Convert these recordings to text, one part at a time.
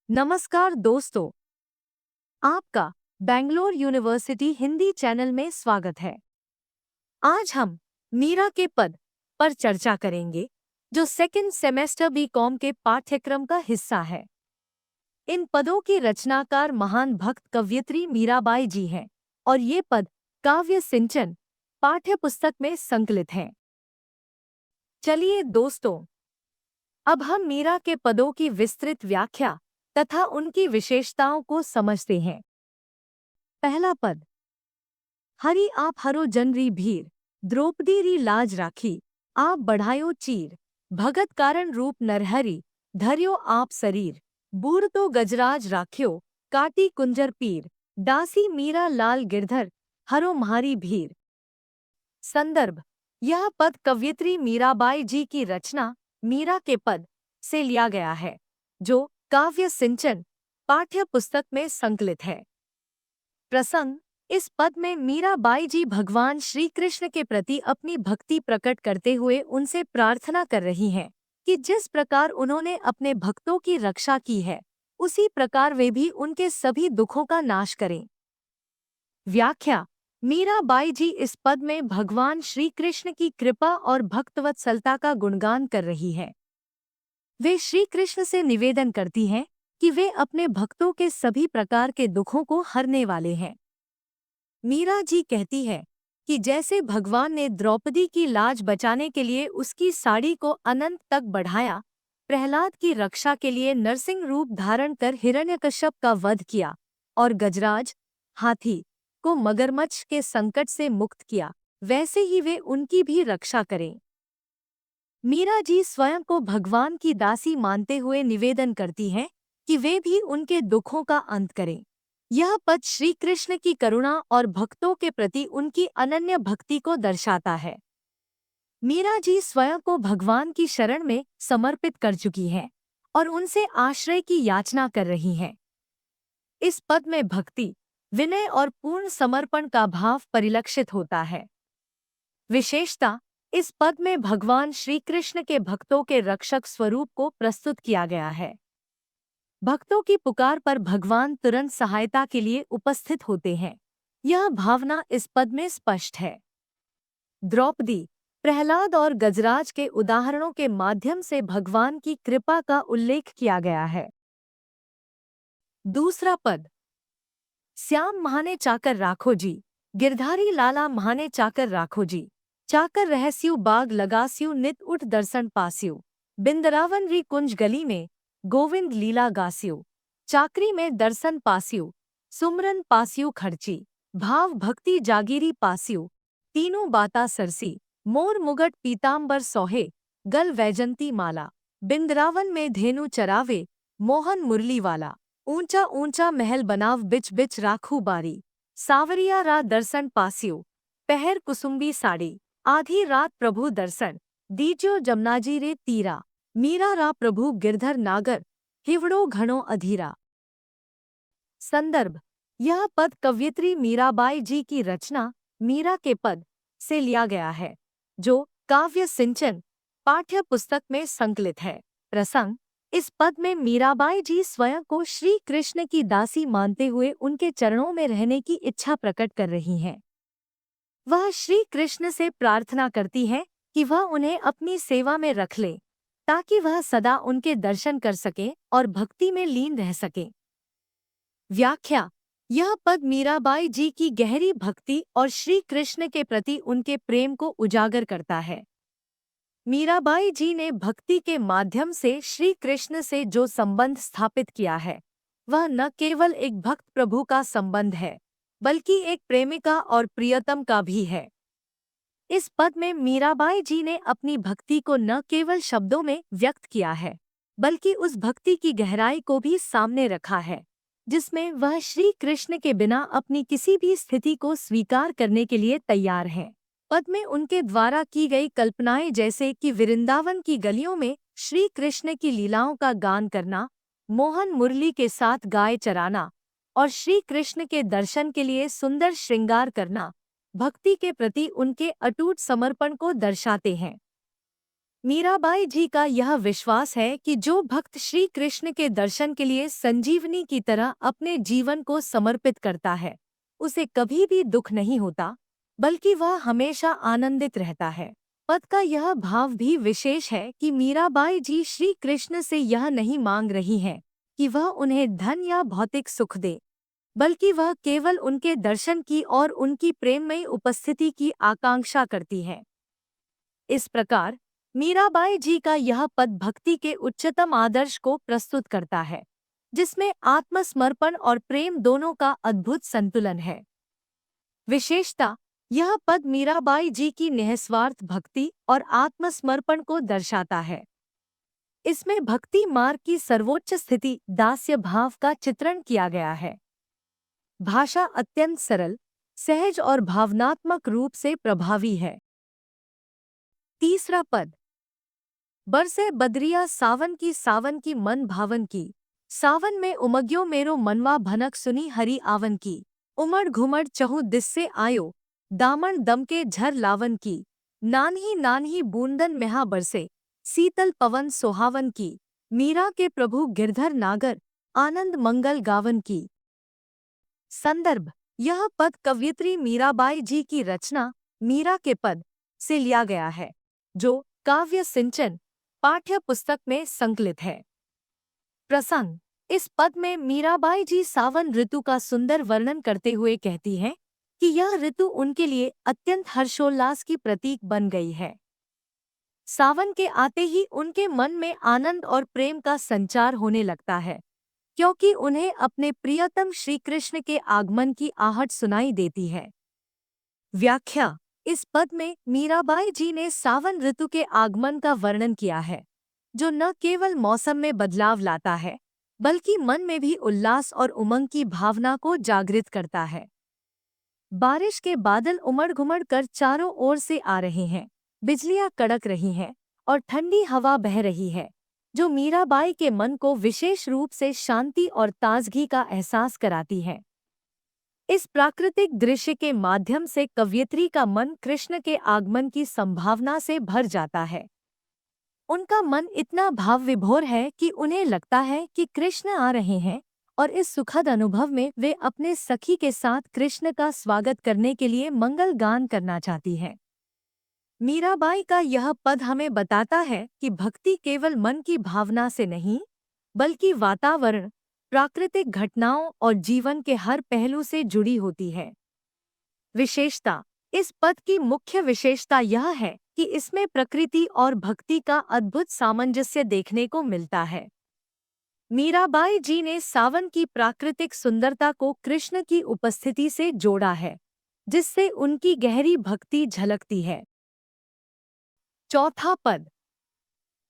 नमस्कार दोस्तों, आपका बेंगलोर यूनिवर्सिटी हिंदी चैनल में स्वागत है। आज हम मीरा के पद पर चर्चा करेंगे, जो सेकंड सेमेस्टर बीकॉम के पाठ्यक्रम का हिस्सा है। इन पदों की रचनाकार महान भक्त कवयित्री मीराबाई जी हैं और ये पद काव्य सिंचन पाठ्यपुस्तक में संकलित हैं। चलिए दोस्तों, अब हम मीरा के पदों की विस्तृत व्याख्या तथा उनकी विशेषताओं को समझते हैं। पहला पद। हरि आप हरो जन री भीर, द्रौपदी री लाज राखी, आप बढ़ायो चीर, भगत कारण रूप नरहरि, धर्यो आप शरीर, बूर तो गजराज राख्यो, काटी कुंजर पीर, दासी मीरा लाल गिरधर, हरो म्हारी भीर। संदर्भ। यह पद कवयित्री मीराबाई जी की रचना मीरा के पद से लिया गया है, जो काव्य सिंचन पाठ्य पुस्तक में संकलित है। प्रसंग। इस पद में मीराबाई जी भगवान श्री कृष्ण के प्रति अपनी भक्ति प्रकट करते हुए उनसे प्रार्थना कर रही हैं कि जिस प्रकार उन्होंने अपने भक्तों की रक्षा की है, उसी प्रकार वे भी उनके सभी दुखों का नाश करें। व्याख्या। मीराबाई जी इस पद में भगवान श्री कृष्ण की कृपा और भक्तवत्सलता का गुणगान कर रही है। वे श्री कृष्ण से निवेदन करती हैं कि वे अपने भक्तों के सभी प्रकार के दुखों को हरने वाले हैं। मीरा जी कहती है कि जैसे भगवान ने द्रौपदी की लाज बचाने के लिए उसकी साड़ी को अनंत तक बढ़ाया, प्रहलाद की रक्षा के लिए नरसिंह रूप धारण कर हिरण्यकश्यप का वध किया और गजराज, हाथी को मगरमच्छ के संकट से मुक्त किया, वैसे ही वे उनकी भी रक्षा करें। मीरा जी स्वयं को भगवान की दासी मानते हुए निवेदन करती हैं कि वे भी उनके दुखों का अंत करें। यह पद श्री कृष्ण की करुणा और भक्तों के प्रति उनकी अनन्य भक्ति को दर्शाता है। मीरा जी स्वयं को भगवान की शरण में समर्पित कर चुकी हैं और उनसे आश्रय की याचना कर रही हैं। इस पद में भक्ति, विनय और पूर्ण समर्पण का भाव परिलक्षित होता है। विशेषता। इस पद में भगवान श्री कृष्ण के भक्तों के रक्षक स्वरूप को प्रस्तुत किया गया है। भक्तों की पुकार पर भगवान तुरंत सहायता के लिए उपस्थित होते हैं। यह भावना इस पद में स्पष्ट है। द्रौपदी, प्रहलाद और गजराज के उदाहरणों के माध्यम से भगवान की कृपा का उल्लेख किया गया है। दूसरा पद। श्याम महाने चाकर राखो जी, गिरधारी लाला महाने चाकर राखो जी, चाकर रहस्यु बाग लगास्यु नित उठ दर्शन पास्यु, बिंदरावन री कुंज गली में गोविंद लीला गास्यु, चाकरी में दर्शन पास्यु, सुमरन पास्यु खर्ची, भाव भक्ति जागीरी पास्यु, तीनों बाता सरसी, मोर मुगट पीतांबर सोहे, गल वैजंती माला, बिंदरावन में धेनु चरावे, मोहन मुरली वाला, ऊंचा ऊंचा महल बनाव बिच बिच राखू बारी, सावरिया रा दर्शन पास्यु, पहर कुसुम्बी साड़ी, आधी रात प्रभु दर्शन, दीजो जमनाजी रे तीरा, मीरा रा प्रभु गिरधर नागर, हिवड़ो घणो अधीरा। संदर्भ। यह पद कवयित्री मीराबाई जी की रचना मीरा के पद से लिया गया है, जो काव्य सिंचन पाठ्य पुस्तक में संकलित है। प्रसंग। इस पद में मीराबाई जी स्वयं को श्री कृष्ण की दासी मानते हुए उनके चरणों में रहने की इच्छा प्रकट कर रही हैं। वह श्री कृष्ण से प्रार्थना करती हैं कि वह उन्हें अपनी सेवा में रख ले, ताकि वह सदा उनके दर्शन कर सके और भक्ति में लीन रह सके। व्याख्या। यह पद मीराबाई जी की गहरी भक्ति और श्री कृष्ण के प्रति उनके प्रेम को उजागर करता है। मीराबाई जी ने भक्ति के माध्यम से श्री कृष्ण से जो संबंध स्थापित किया है, वह न केवल एक भक्त प्रभु का संबंध है, बल्कि एक प्रेमिका और प्रियतम का भी है। इस पद में मीराबाई जी ने अपनी भक्ति को न केवल शब्दों में व्यक्त किया है, बल्कि उस भक्ति की गहराई को भी सामने रखा है, जिसमें वह श्री कृष्ण के बिना अपनी किसी भी स्थिति को स्वीकार करने के लिए तैयार हैं। पद में उनके द्वारा की गई कल्पनाएं, जैसे कि वृंदावन की गलियों में श्री कृष्ण की लीलाओं का गान करना, मोहन मुरली के साथ गाय चराना और श्री कृष्ण के दर्शन के लिए सुंदर श्रृंगार करना, भक्ति के प्रति उनके अटूट समर्पण को दर्शाते हैं। मीराबाई जी का यह विश्वास है कि जो भक्त श्री कृष्ण के दर्शन के लिए संजीवनी की तरह अपने जीवन को समर्पित करता है, उसे कभी भी दुख नहीं होता, बल्कि वह हमेशा आनंदित रहता है। पद का यह भाव भी विशेष है कि मीराबाई जी श्री कृष्ण से यह नहीं मांग रही हैं कि वह उन्हें धन या भौतिक सुख दे, बल्कि वह केवल उनके दर्शन की और उनकी प्रेममयी उपस्थिति की आकांक्षा करती हैं। इस प्रकार मीराबाई जी का यह पद भक्ति के उच्चतम आदर्श को प्रस्तुत करता है, जिसमें आत्मसमर्पण और प्रेम दोनों का अद्भुत संतुलन है। विशेषता, यह पद मीराबाई जी की निःस्वार्थ भक्ति और आत्मसमर्पण को दर्शाता है। इसमें भक्ति मार्ग की सर्वोच्च स्थिति दास्य भाव का चित्रण किया गया है। भाषा अत्यंत सरल, सहज और भावनात्मक रूप से प्रभावी है। तीसरा पद। बरसे बदरिया सावन की मन भावन की, सावन में उमग्यो मेरो मनवा भनक सुनी हरि आवन की, उमड़ घुमड़ चहु दिस्से आयो, दामन दम के झर लावन की, नान्ही नान्ही बूंदन मेहा बरसे, शीतल पवन सोहावन की, मीरा के प्रभु गिरधर नागर, आनंद मंगल गावन की। संदर्भ, यह पद कवयित्री मीराबाई जी की रचना मीरा के पद से लिया गया है, जो काव्य सिंचन पाठ्य पुस्तक में संकलित है। प्रसंग, इस पद में मीराबाई जी सावन ऋतु का सुंदर वर्णन करते हुए कहती हैं कि यह ऋतु उनके लिए अत्यंत हर्षोल्लास की प्रतीक बन गई है। सावन के आते ही उनके मन में आनंद और प्रेम का संचार होने लगता है, क्योंकि उन्हें अपने प्रियतम श्री कृष्ण के आगमन की आहट सुनाई देती है। व्याख्या, इस पद में मीराबाई जी ने सावन ऋतु के आगमन का वर्णन किया है, जो न केवल मौसम में बदलाव लाता है, बल्कि मन में भी उल्लास और उमंग की भावना को जागृत करता है। बारिश के बादल उमड़ घुमड़ कर चारों ओर से आ रहे हैं, बिजलियां कड़क रही हैं और ठंडी हवा बह रही है, जो मीराबाई के मन को विशेष रूप से शांति और ताजगी का एहसास कराती है। इस प्राकृतिक दृश्य के माध्यम से कवयित्री का मन कृष्ण के आगमन की संभावना से भर जाता है। उनका मन इतना भाव विभोर है कि उन्हें लगता है कि कृष्ण आ रहे हैं, और इस सुखद अनुभव में वे अपने सखी के साथ कृष्ण का स्वागत करने के लिए मंगल गान करना चाहती हैं। मीराबाई का यह पद हमें बताता है कि भक्ति केवल मन की भावना से नहीं, बल्कि वातावरण, प्राकृतिक घटनाओं और जीवन के हर पहलू से जुड़ी होती है। विशेषता, इस पद की मुख्य विशेषता यह है कि इसमें प्रकृति और भक्ति का अद्भुत सामंजस्य देखने को मिलता है। मीराबाई जी ने सावन की प्राकृतिक सुंदरता को कृष्ण की उपस्थिति से जोड़ा है, जिससे उनकी गहरी भक्ति झलकती है। चौथा पद।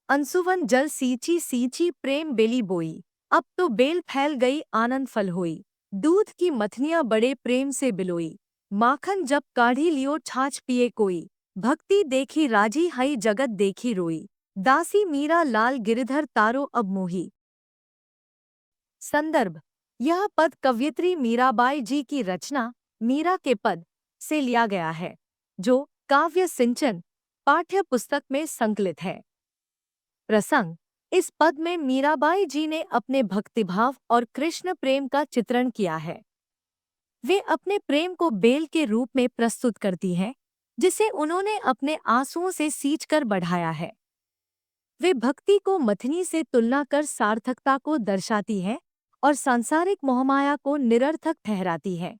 अंशुवन जल सींची सींची प्रेम बेली बोई, अब तो बेल फैल गई आनंद फल होई, दूध की मथनियाँ बड़े प्रेम से बिलोई, माखन जब काढ़ी लियो छाछ पिए कोई, भक्ति देखी राजी हई जगत देखी रोई, दासी मीरा लाल गिरधर तारो अब मोही। संदर्भ, यह पद कवयित्री मीराबाई जी की रचना मीरा के पद से लिया गया है, जो काव्य सिंचन पाठ्य पुस्तक में संकलित है। प्रसंग, इस पद में मीराबाई जी ने अपने भक्तिभाव और कृष्ण प्रेम का चित्रण किया है। वे अपने प्रेम को बेल के रूप में प्रस्तुत करती हैं, जिसे उन्होंने अपने आंसुओं से सींचकर बढ़ाया है। वे भक्ति को मथनी से तुलना कर सार्थकता को दर्शाती हैं और सांसारिक मोहमाया को निरर्थक ठहराती हैं।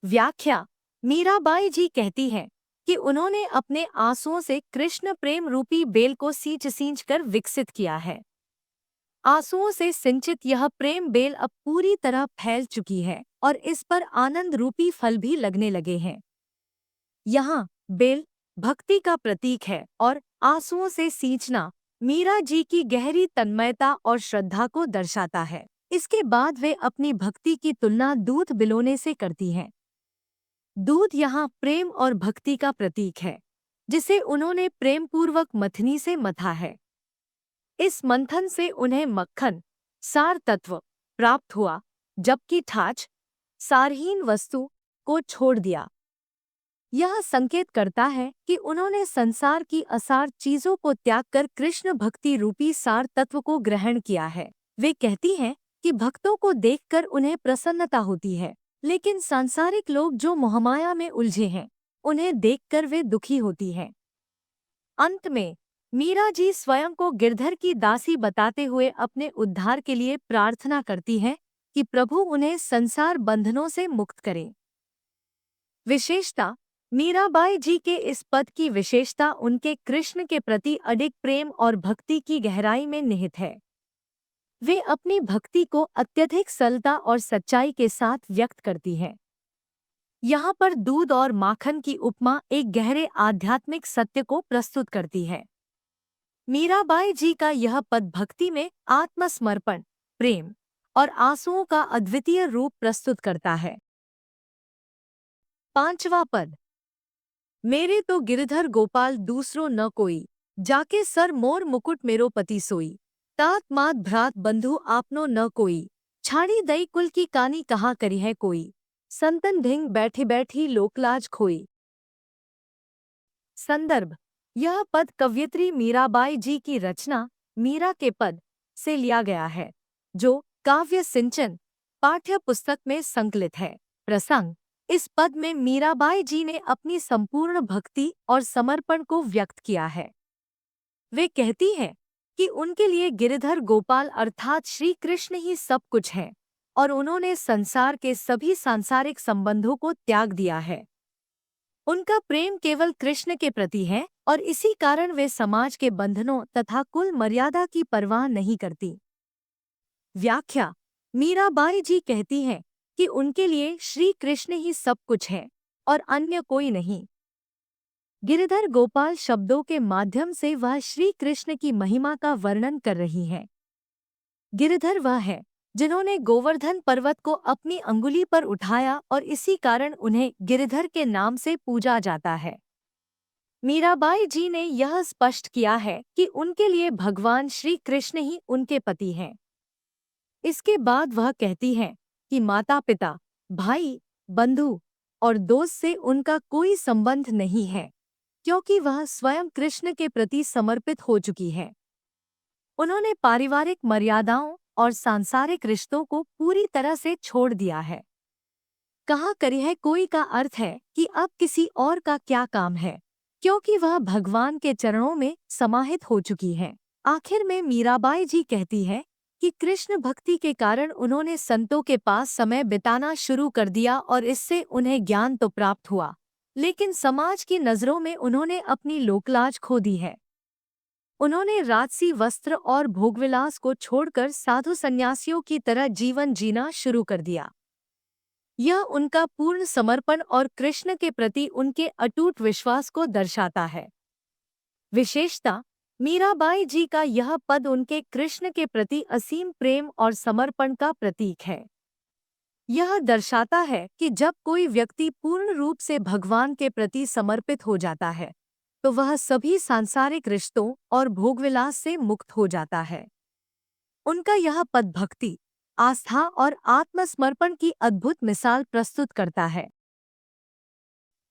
व्याख्या, मीराबाई जी कहती हैं कि उन्होंने अपने आंसुओं से कृष्ण प्रेम रूपी बेल को सींच कर विकसित किया है। आंसुओं से सिंचित यह प्रेम बेल अब पूरी तरह फैल चुकी है और इस पर आनंद रूपी फल भी लगने लगे हैं। यहाँ बेल भक्ति का प्रतीक है और आंसुओं से सींचना मीरा जी की गहरी तन्मयता और श्रद्धा को दर्शाता है। इसके बाद वे अपनी भक्ति की तुलना दूध बिलोने से करती हैं। दूध यहाँ प्रेम और भक्ति का प्रतीक है, जिसे उन्होंने प्रेमपूर्वक मथनी से मथा है। इस मंथन से उन्हें मक्खन, सार तत्व प्राप्त हुआ, जबकि ठाछ, सारहीन वस्तु को छोड़ दिया। यह संकेत करता है कि उन्होंने संसार की असार चीजों को त्याग कर कृष्ण भक्ति रूपी सार तत्व को ग्रहण किया है। वे कहती हैं कि भक्तों को देखकर उन्हें प्रसन्नता होती है, लेकिन सांसारिक लोग जो मोहमाया में उलझे हैं, उन्हें देखकर वे दुखी होती हैं। अंत में मीरा जी स्वयं को गिरधर की दासी बताते हुए अपने उद्धार के लिए प्रार्थना करती हैं कि प्रभु उन्हें संसार बंधनों से मुक्त करें। विशेषता: मीराबाई जी के इस पद की विशेषता उनके कृष्ण के प्रति अडिग प्रेम और भक्ति की गहराई में निहित है। वे अपनी भक्ति को अत्यधिक सरलता और सच्चाई के साथ व्यक्त करती हैं। यहाँ पर दूध और माखन की उपमा एक गहरे आध्यात्मिक सत्य को प्रस्तुत करती है। मीराबाई जी का यह पद भक्ति में आत्मसमर्पण, प्रेम और आंसुओं का अद्वितीय रूप प्रस्तुत करता है। 5वां पद। मेरे तो गिरधर गोपाल दूसरो न कोई, जाके सर मोर मुकुट मेरो पति सोई। तात मात भ्रात बंधु आपनो न कोई, छाड़ी दई कुल की कानी कहाँ करी है कोई। संतन ढिंग बैठी बैठी लोकलाज खोई। संदर्भ: यह पद कवयित्री मीराबाई जी की रचना मीरा के पद से लिया गया है, जो काव्य सिंचन पाठ्य पुस्तक में संकलित है। प्रसंग: इस पद में मीराबाई जी ने अपनी संपूर्ण भक्ति और समर्पण को व्यक्त किया है। वे कहती हैं कि उनके लिए गिरधर गोपाल अर्थात श्री कृष्ण ही सब कुछ हैं और उन्होंने संसार के सभी सांसारिक संबंधों को त्याग दिया है। उनका प्रेम केवल कृष्ण के प्रति है और इसी कारण वे समाज के बंधनों तथा कुल मर्यादा की परवाह नहीं करती। व्याख्या: मीराबाई जी कहती हैं कि उनके लिए श्री कृष्ण ही सब कुछ है और अन्य कोई नहीं। गिरधर गोपाल शब्दों के माध्यम से वह श्री कृष्ण की महिमा का वर्णन कर रही हैं। गिरधर वह है जिन्होंने गोवर्धन पर्वत को अपनी अंगुली पर उठाया और इसी कारण उन्हें गिरधर के नाम से पूजा जाता है। मीराबाई जी ने यह स्पष्ट किया है कि उनके लिए भगवान श्री कृष्ण ही उनके पति हैं। इसके बाद वह कहती हैं कि माता पिता, भाई, बंधु और दोस्त से उनका कोई संबंध नहीं है, क्योंकि वह स्वयं कृष्ण के प्रति समर्पित हो चुकी है। उन्होंने पारिवारिक मर्यादाओं और सांसारिक रिश्तों को पूरी तरह से छोड़ दिया है। कहाँ करी है कोई का अर्थ है कि अब किसी और का क्या काम है, क्योंकि वह भगवान के चरणों में समाहित हो चुकी हैं। आखिर में मीराबाई जी कहती है कि कृष्ण भक्ति के कारण उन्होंने संतों के पास समय बिताना शुरू कर दिया और इससे उन्हें ज्ञान तो प्राप्त हुआ, लेकिन समाज की नज़रों में उन्होंने अपनी लोकलाज खो दी है। उन्होंने राजसी वस्त्र और भोगविलास को छोड़कर साधु सन्यासियों की तरह जीवन जीना शुरू कर दिया। यह उनका पूर्ण समर्पण और कृष्ण के प्रति उनके अटूट विश्वास को दर्शाता है। विशेषता: मीराबाई जी का यह पद उनके कृष्ण के प्रति असीम प्रेम और समर्पण का प्रतीक है। यह दर्शाता है कि जब कोई व्यक्ति पूर्ण रूप से भगवान के प्रति समर्पित हो जाता है, तो वह सभी सांसारिक रिश्तों और भोगविलास से मुक्त हो जाता है। उनका यह पद भक्ति, आस्था और आत्मसमर्पण की अद्भुत मिसाल प्रस्तुत करता है।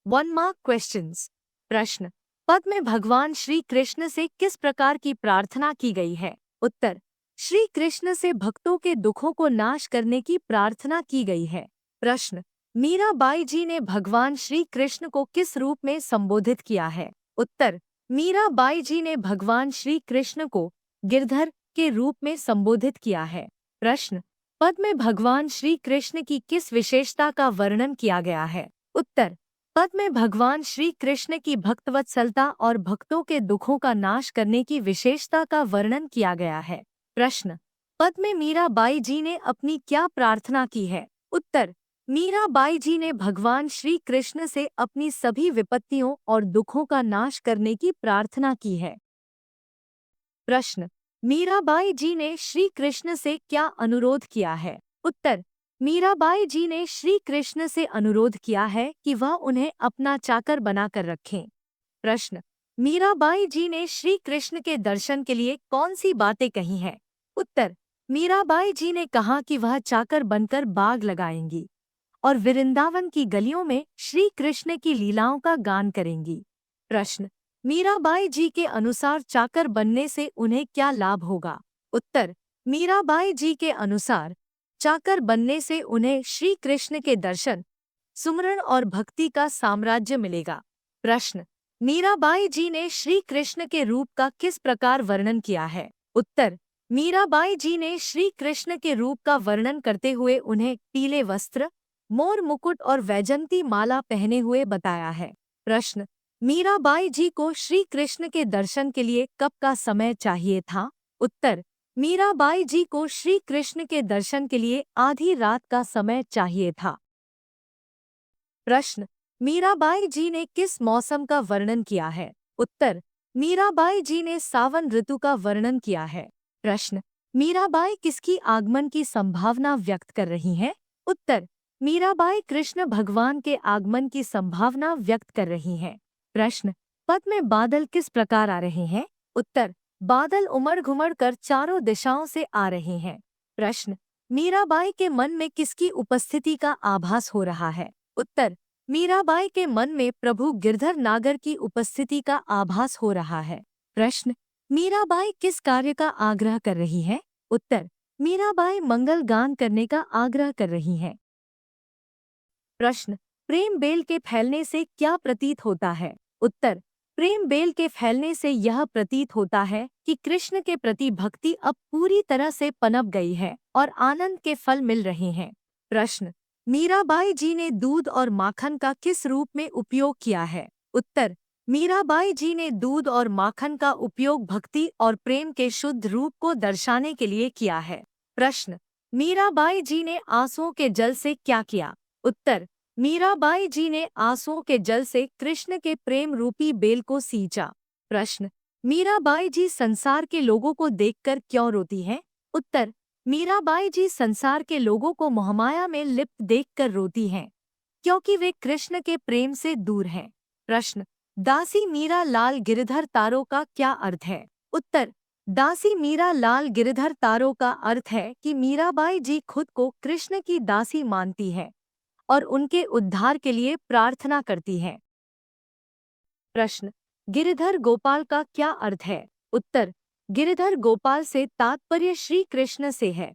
1 मार्क क्वेश्चंस। प्रश्न: पद में भगवान श्री कृष्ण से किस प्रकार की प्रार्थना की गई है? उत्तर: श्री कृष्ण से भक्तों के दुखों को नाश करने की प्रार्थना की गई है। प्रश्न: मीराबाई जी ने भगवान श्री कृष्ण को किस रूप में संबोधित किया है? उत्तर: मीराबाई जी ने भगवान श्री कृष्ण को गिरधर के रूप में संबोधित किया है। प्रश्न: पद में भगवान श्री कृष्ण की किस विशेषता का वर्णन किया गया है? उत्तर: पद में भगवान श्री कृष्ण की भक्तवत्सलता और भक्तों के दुखों का नाश करने की विशेषता का वर्णन किया गया है। प्रश्न: पद में मीराबाई जी ने अपनी क्या प्रार्थना की है? उत्तर: मीराबाई जी ने भगवान श्री कृष्ण से अपनी सभी विपत्तियों और दुखों का नाश करने की प्रार्थना की है। प्रश्न: मीराबाई जी ने श्री कृष्ण से क्या अनुरोध किया है? उत्तर: मीराबाई जी ने श्री कृष्ण से अनुरोध किया है कि वह उन्हें अपना चाकर बनाकर रखें। प्रश्न: मीराबाई जी ने श्री कृष्ण के दर्शन के लिए कौन सी बातें कही हैं? उत्तर: मीराबाई जी ने कहा कि वह चाकर बनकर बाग लगाएंगी और वृंदावन की गलियों में श्री कृष्ण की लीलाओं का गान करेंगी। प्रश्न, मीराबाई जी के अनुसार चाकर बनने से उन्हें क्या लाभ होगा? उत्तर, मीराबाई जी के अनुसार चाकर बनने से उन्हें श्री कृष्ण के दर्शन, सुमरण और भक्ति का साम्राज्य मिलेगा। प्रश्न, मीराबाई जी ने श्री कृष्ण के रूप का किस प्रकार वर्णन किया है? उत्तर, मीराबाई जी ने श्री कृष्ण के रूप का वर्णन करते हुए उन्हें पीले वस्त्र, मोर मुकुट और वैजंती माला पहने हुए बताया है। प्रश्न, मीराबाई जी को श्री कृष्ण के दर्शन के लिए कब का समय चाहिए था? उत्तर, मीराबाई जी को श्री कृष्ण के दर्शन के लिए आधी रात का समय चाहिए था। प्रश्न, मीराबाई जी ने किस मौसम का वर्णन किया है? उत्तर, मीराबाई जी ने सावन ऋतु का वर्णन किया है। प्रश्न, मीराबाई किसकी आगमन की संभावना व्यक्त कर रही हैं? उत्तर, मीराबाई कृष्ण भगवान के आगमन की संभावना व्यक्त कर रही हैं। प्रश्न, पथ में बादल किस प्रकार आ रहे हैं? उत्तर, बादल उमड़ घुमड़ कर चारों दिशाओं से आ रहे हैं। प्रश्न, मीराबाई के मन में किसकी उपस्थिति का आभास हो रहा है? उत्तर, मीराबाई के मन में प्रभु गिरधर नागर की उपस्थिति का आभास हो रहा है। प्रश्न, मीराबाई किस कार्य का आग्रह कर रही है? उत्तर, मीराबाई मंगल गान करने का आग्रह कर रही हैं। प्रश्न, प्रेम बेल के फैलने से क्या प्रतीत होता है? उत्तर, प्रेम बेल के फैलने से यह प्रतीत होता है कि कृष्ण के प्रति भक्ति अब पूरी तरह से पनप गई है और आनंद के फल मिल रहे हैं। प्रश्न, मीराबाई जी ने दूध और माखन का किस रूप में उपयोग किया है? उत्तर, मीराबाई जी ने दूध और माखन का उपयोग भक्ति और प्रेम के शुद्ध रूप को दर्शाने के लिए किया है। प्रश्न, मीराबाई जी ने आंसुओं के जल से क्या किया? उत्तर, मीराबाई जी ने आंसुओं के जल से कृष्ण के प्रेम रूपी बेल को सींचा। प्रश्न, मीराबाई जी संसार के लोगों को देखकर क्यों रोती हैं? उत्तर, मीराबाई जी संसार के लोगों को मोहमाया में लिप्त देखकर रोती हैं, क्योंकि वे कृष्ण के प्रेम से दूर हैं। प्रश्न, दासी मीरा लाल गिरधर तारों का क्या अर्थ है? उत्तर, दासी मीरा लाल गिरधर तारों का अर्थ है कि मीराबाई जी खुद को कृष्ण की दासी मानती है और उनके उद्धार के लिए प्रार्थना करती हैं। प्रश्न, गिरधर गोपाल का क्या अर्थ है? उत्तर, गिरधर गोपाल से तात्पर्य श्री कृष्ण से है,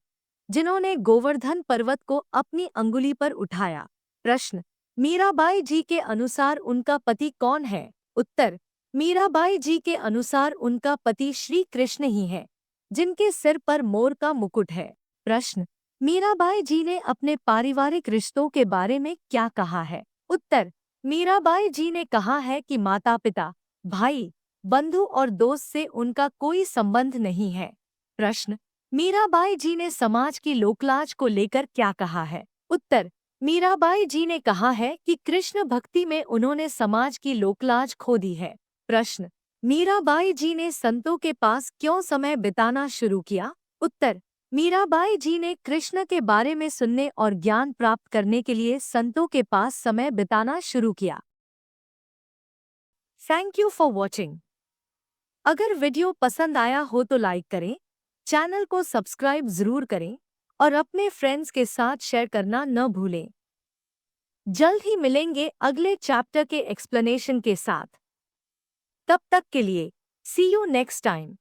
जिन्होंने गोवर्धन पर्वत को अपनी अंगुली पर उठाया। प्रश्न, मीराबाई जी के अनुसार उनका पति कौन है? उत्तर, मीराबाई जी के अनुसार उनका पति श्री कृष्ण ही है, जिनके सिर पर मोर का मुकुट है। प्रश्न, मीराबाई जी ने अपने पारिवारिक रिश्तों के बारे में क्या कहा है? उत्तर, मीराबाई जी ने कहा है कि माता पिता, भाई, बंधु और दोस्त से उनका कोई संबंध नहीं है। प्रश्न, मीराबाई जी ने समाज की लोकलाज को लेकर क्या कहा है? उत्तर, मीराबाई जी ने कहा है कि कृष्ण भक्ति में उन्होंने समाज की लोकलाज खो दी है। प्रश्न, मीराबाई जी ने संतों के पास क्यों समय बिताना शुरू किया? उत्तर, मीराबाई जी ने कृष्ण के बारे में सुनने और ज्ञान प्राप्त करने के लिए संतों के पास समय बिताना शुरू किया। Thank you for watching. अगर वीडियो पसंद आया हो तो लाइक करें, चैनल को सब्सक्राइब जरूर करें और अपने फ्रेंड्स के साथ शेयर करना न भूलें। जल्द ही मिलेंगे अगले चैप्टर के एक्सप्लेनेशन के साथ। तब तक के लिए सी यू नेक्स्ट टाइम।